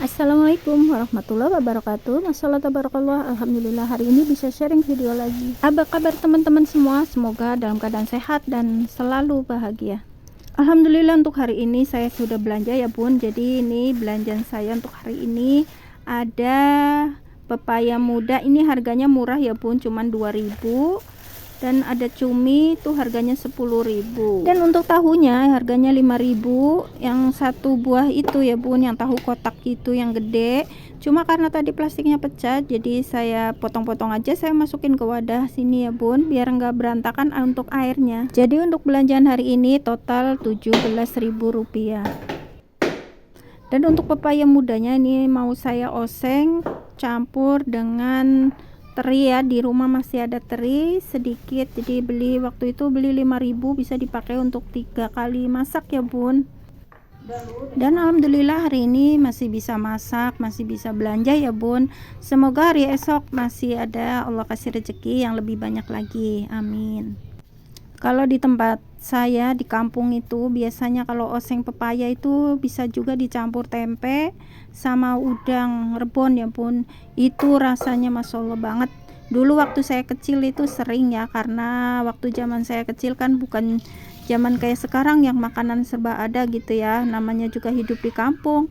Assalamualaikum warahmatullahi wabarakatuh. Masya tabarakallah. Alhamdulillah hari ini bisa sharing video lagi. Apa kabar teman-teman semua? Semoga dalam keadaan sehat dan selalu bahagia. Alhamdulillah untuk hari ini saya sudah belanja ya bun. Jadi ini belanjaan saya untuk hari ini ada pepaya muda. Ini harganya murah ya bun, cuman 2000. Dan ada cumi tuh harganya 10.000. Dan untuk tahunya harganya 5.000. Yang satu buah itu ya bun, yang tahu kotak itu yang gede. Cuma karena tadi plastiknya pecah, jadi saya potong-potong aja, saya masukin ke wadah sini ya bun, biar nggak berantakan untuk airnya. Jadi untuk belanjaan hari ini total 17.000 rupiah. Dan untuk pepaya mudanya ini mau saya oseng campur dengan teri ya, di rumah masih ada teri sedikit, jadi waktu itu beli 5.000, bisa dipakai untuk 3 kali masak ya bun. Dan alhamdulillah hari ini masih bisa masak, masih bisa belanja ya bun. Semoga hari esok masih ada, Allah kasih rezeki yang lebih banyak lagi, amin. Kalau di tempat saya di kampung itu biasanya kalau oseng pepaya itu bisa juga dicampur tempe sama udang rebon ya bun. Itu rasanya masya Allah banget. Dulu waktu saya kecil itu sering ya, karena waktu zaman saya kecil kan bukan zaman kayak sekarang yang makanan serba ada gitu ya, namanya juga hidup di kampung.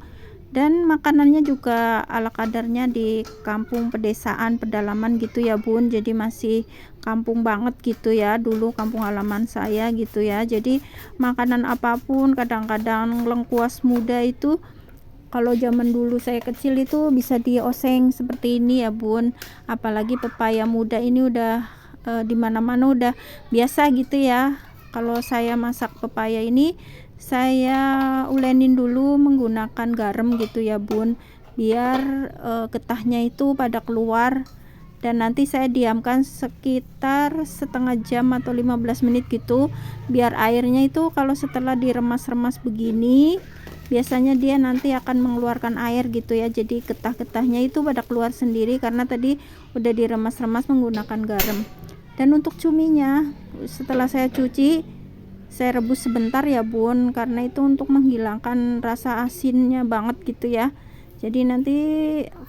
Dan makanannya juga ala kadarnya di kampung pedesaan pedalaman gitu ya bun, jadi masih kampung banget gitu ya, dulu kampung halaman saya gitu ya. Jadi makanan apapun, kadang-kadang lengkuas muda itu kalau zaman dulu saya kecil itu bisa dioseng seperti ini ya bun. Apalagi pepaya muda ini udah di mana-mana udah biasa gitu ya. Kalau saya masak pepaya ini saya ulenin dulu menggunakan garam gitu ya bun, biar getahnya itu pada keluar. Dan nanti saya diamkan sekitar setengah jam atau 15 menit gitu, biar airnya itu kalau setelah diremas-remas begini biasanya dia nanti akan mengeluarkan air gitu ya, jadi getah-getahnya itu pada keluar sendiri karena tadi udah diremas-remas menggunakan garam. Dan untuk cuminya setelah saya cuci, saya rebus sebentar ya bun, karena itu untuk menghilangkan rasa asinnya banget gitu ya. Jadi nanti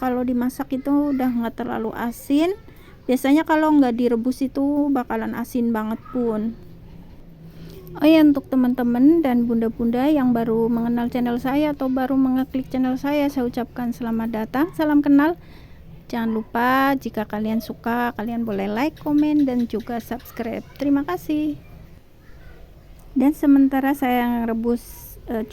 kalau dimasak itu udah nggak terlalu asin. Biasanya kalau nggak direbus itu bakalan asin banget pun. Oh ya, untuk teman-teman dan bunda-bunda yang baru mengenal channel saya atau baru mengeklik channel saya ucapkan selamat datang, salam kenal. Jangan lupa jika kalian suka, kalian boleh like, komen, dan juga subscribe. Terima kasih. Dan sementara saya rebus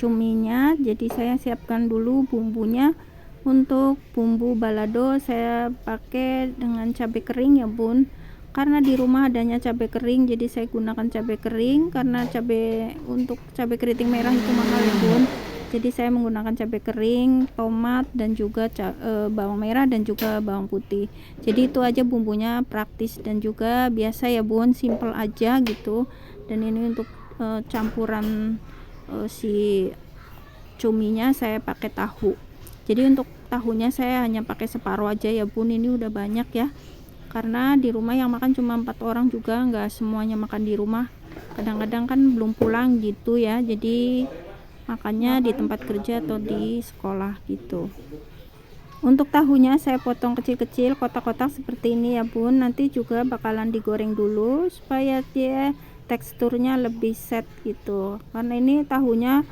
cuminya, jadi saya siapkan dulu bumbunya. Untuk bumbu balado saya pakai dengan cabai kering ya bun, karena di rumah adanya cabai kering, jadi saya gunakan cabai kering, karena untuk cabai keriting merah itu mahal ya bun. Jadi saya menggunakan cabai kering, tomat, dan juga bawang merah dan juga bawang putih. Jadi itu aja bumbunya, praktis dan juga biasa ya bun, simple aja gitu. Dan ini untuk campuran si cuminya saya pakai tahu. Jadi untuk tahunya saya hanya pakai separuh aja ya bun, ini udah banyak ya, karena di rumah yang makan cuma 4 orang juga, nggak semuanya makan di rumah, kadang-kadang kan belum pulang gitu ya, jadi makannya di tempat kerja atau di sekolah gitu. Untuk tahunya saya potong kecil-kecil, kotak-kotak seperti ini ya bun. Nanti juga bakalan digoreng dulu supaya dia teksturnya lebih set gitu, karena ini tahunya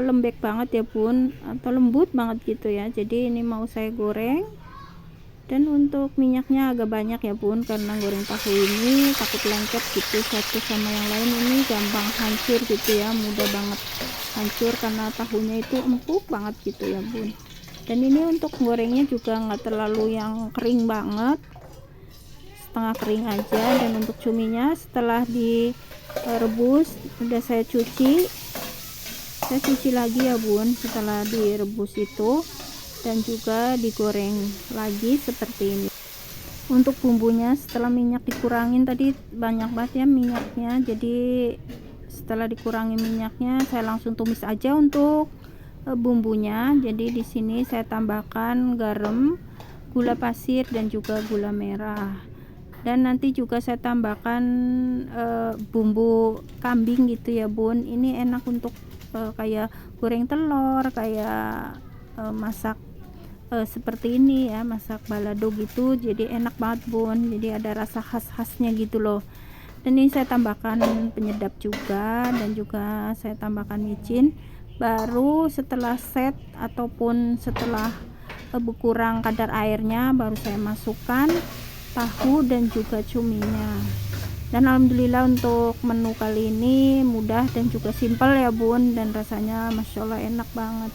lembek banget ya bun, atau lembut banget gitu ya. Jadi ini mau saya goreng. Dan untuk minyaknya agak banyak ya bun, karena goreng tahu ini takut lengket gitu satu sama yang lain, ini gampang hancur gitu ya, mudah banget hancur karena tahunya itu empuk banget gitu ya bun. Dan ini untuk gorengnya juga nggak terlalu yang kering banget, setengah kering aja. Dan untuk cuminya setelah direbus udah saya cuci lagi ya bun setelah direbus itu, dan juga digoreng lagi seperti ini. Untuk bumbunya setelah minyak dikurangin, tadi banyak banget ya minyaknya, jadi setelah dikurangi minyaknya saya langsung tumis aja untuk bumbunya. Jadi di sini saya tambahkan garam, gula pasir, dan juga gula merah. Dan nanti juga saya tambahkan bumbu kambing gitu ya bun. Ini enak untuk kayak goreng telur, kayak masak seperti ini ya, masak balado gitu, jadi enak banget bun, jadi ada rasa khas-khasnya gitu loh. Dan ini saya tambahkan penyedap juga, dan juga saya tambahkan micin. Baru setelah set ataupun setelah berkurang kadar airnya, baru saya masukkan tahu dan juga cuminya. Dan alhamdulillah untuk menu kali ini mudah dan juga simpel ya bun, dan rasanya masya Allah enak banget.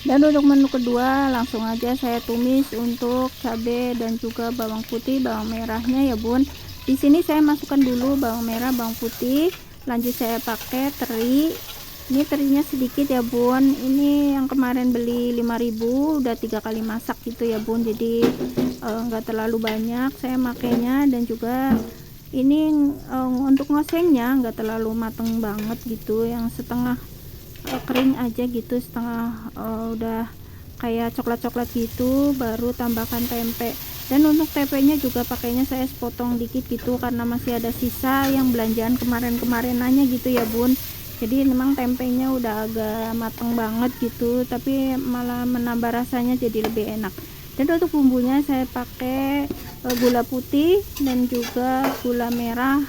Dan untuk menu kedua langsung aja saya tumis untuk cabai dan juga bawang putih, bawang merahnya ya bun. Di sini saya masukkan dulu bawang merah, bawang putih, lanjut saya pakai teri. Ini terinya sedikit ya bun, ini yang kemarin beli 5.000 udah 3 kali masak gitu ya bun, jadi enggak terlalu banyak saya makainya. Dan juga ini untuk ngosengnya enggak terlalu mateng banget gitu, yang setengah kering aja gitu, setengah udah kayak coklat-coklat gitu, baru tambahkan tempe. Dan untuk tempenya juga pakainya saya sepotong dikit gitu, karena masih ada sisa yang belanjaan kemarin-kemarin nanya gitu ya bun. Jadi memang tempenya udah agak mateng banget gitu, tapi malah menambah rasanya jadi lebih enak. Dan untuk bumbunya saya pakai gula putih dan juga gula merah,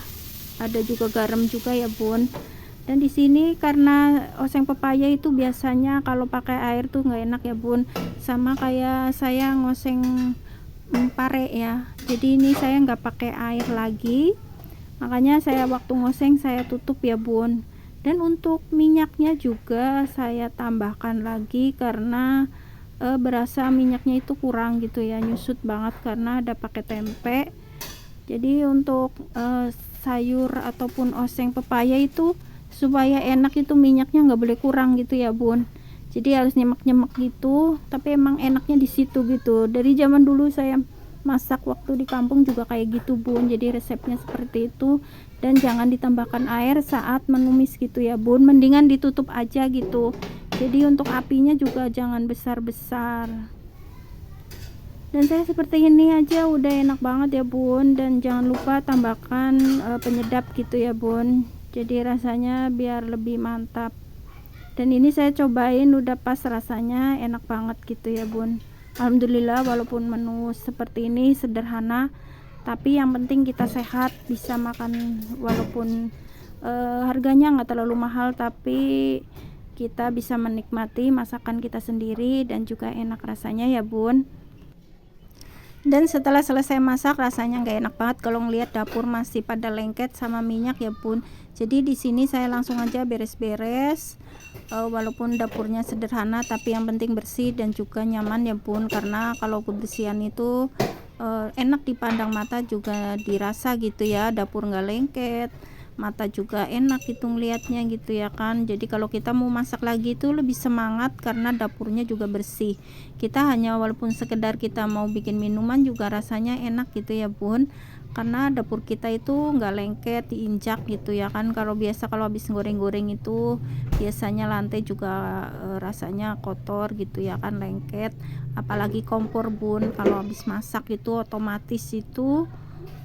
ada juga garam juga ya bun. Dan di sini karena oseng pepaya itu biasanya kalau pakai air tuh nggak enak ya bun, sama kayak saya ngoseng pare ya, jadi ini saya nggak pakai air lagi, makanya saya waktu ngoseng saya tutup ya bun. Dan untuk minyaknya juga saya tambahkan lagi, karena berasa minyaknya itu kurang gitu ya, nyusut banget karena ada pakai tempe. Jadi untuk sayur ataupun oseng pepaya itu supaya enak itu minyaknya nggak boleh kurang gitu ya bun, jadi harus nyemek-nyemek gitu. Tapi emang enaknya di situ gitu, dari zaman dulu saya masak waktu di kampung juga kayak gitu bun, jadi resepnya seperti itu. Dan jangan ditambahkan air saat menumis gitu ya bun, mendingan ditutup aja gitu, jadi untuk apinya juga jangan besar-besar. Dan saya seperti ini aja udah enak banget ya bun. Dan jangan lupa tambahkan penyedap gitu ya bun, jadi rasanya biar lebih mantap. Dan ini saya cobain udah pas, rasanya enak banget gitu ya bun. Alhamdulillah, walaupun menu seperti ini sederhana, tapi yang penting kita sehat, bisa makan walaupun harganya nggak terlalu mahal, tapi kita bisa menikmati masakan kita sendiri dan juga enak rasanya ya bun. Dan setelah selesai masak rasanya nggak enak banget kalau ngelihat dapur masih pada lengket sama minyak ya bun. Jadi di sini saya langsung aja beres-beres, walaupun dapurnya sederhana tapi yang penting bersih dan juga nyaman ya bun, karena kalau kebersihan itu enak dipandang mata juga dirasa gitu ya, dapur nggak lengket, mata juga enak gitu ngelihatnya gitu ya kan. Jadi kalau kita mau masak lagi itu lebih semangat karena dapurnya juga bersih. Kita hanya walaupun sekedar kita mau bikin minuman juga rasanya enak gitu ya bun, karena dapur kita itu nggak lengket diinjak gitu ya kan. Kalau biasa kalau habis goreng-goreng itu biasanya lantai juga rasanya kotor gitu ya kan, lengket. Apalagi kompor bun, kalau habis masak itu otomatis itu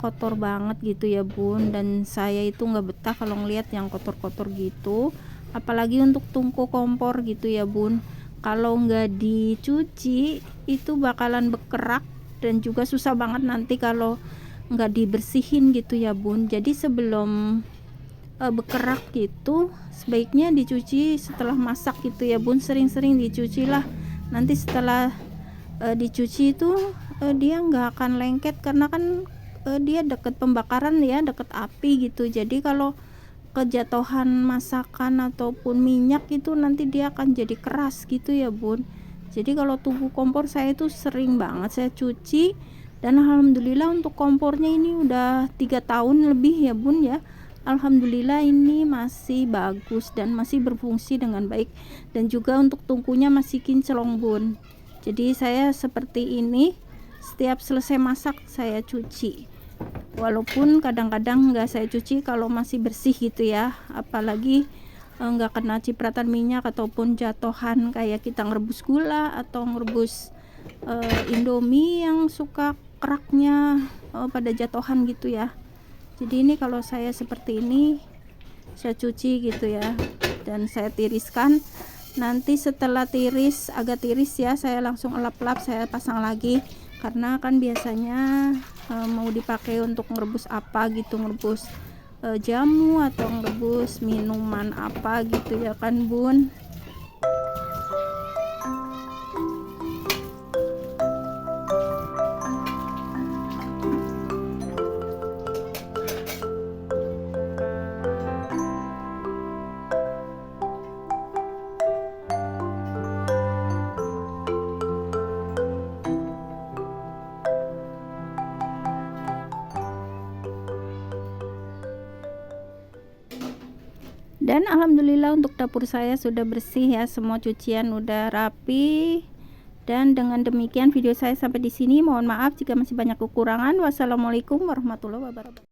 kotor banget gitu ya bun. Dan saya itu nggak betah kalau ngelihat yang kotor-kotor gitu, apalagi untuk tungku kompor gitu ya bun. Kalau nggak dicuci itu bakalan bekerak dan juga susah banget nanti kalau nggak dibersihin gitu ya bun. Jadi sebelum bekerak gitu sebaiknya dicuci setelah masak gitu ya bun, sering-sering dicuci lah. Nanti setelah dicuci itu dia nggak akan lengket, karena kan dia deket pembakaran ya, deket api gitu. Jadi kalau kejatuhan masakan ataupun minyak itu nanti dia akan jadi keras gitu ya bun. Jadi kalau tungku kompor saya itu sering banget saya cuci, dan alhamdulillah untuk kompornya ini udah 3 tahun lebih ya bun ya. Alhamdulillah ini masih bagus dan masih berfungsi dengan baik, dan juga untuk tungkunya masih kinclong bun. Jadi saya seperti ini, setiap selesai masak saya cuci, walaupun kadang-kadang nggak saya cuci kalau masih bersih gitu ya, apalagi nggak kena cipratan minyak ataupun jatuhan kayak kita ngerebus gula atau ngerebus Indomie yang suka keraknya pada jatuhan gitu ya. Jadi ini kalau saya seperti ini, saya cuci gitu ya, dan saya tiriskan. Nanti setelah agak tiris ya, saya langsung elap-elap, saya pasang lagi, karena kan biasanya mau dipakai untuk ngerebus apa gitu, ngerebus jamu atau ngerebus minuman apa gitu ya kan bun. Dan alhamdulillah untuk dapur saya sudah bersih ya, semua cucian udah rapi. Dan dengan demikian video saya sampai di sini. Mohon maaf jika masih banyak kekurangan. Wassalamualaikum warahmatullahi wabarakatuh.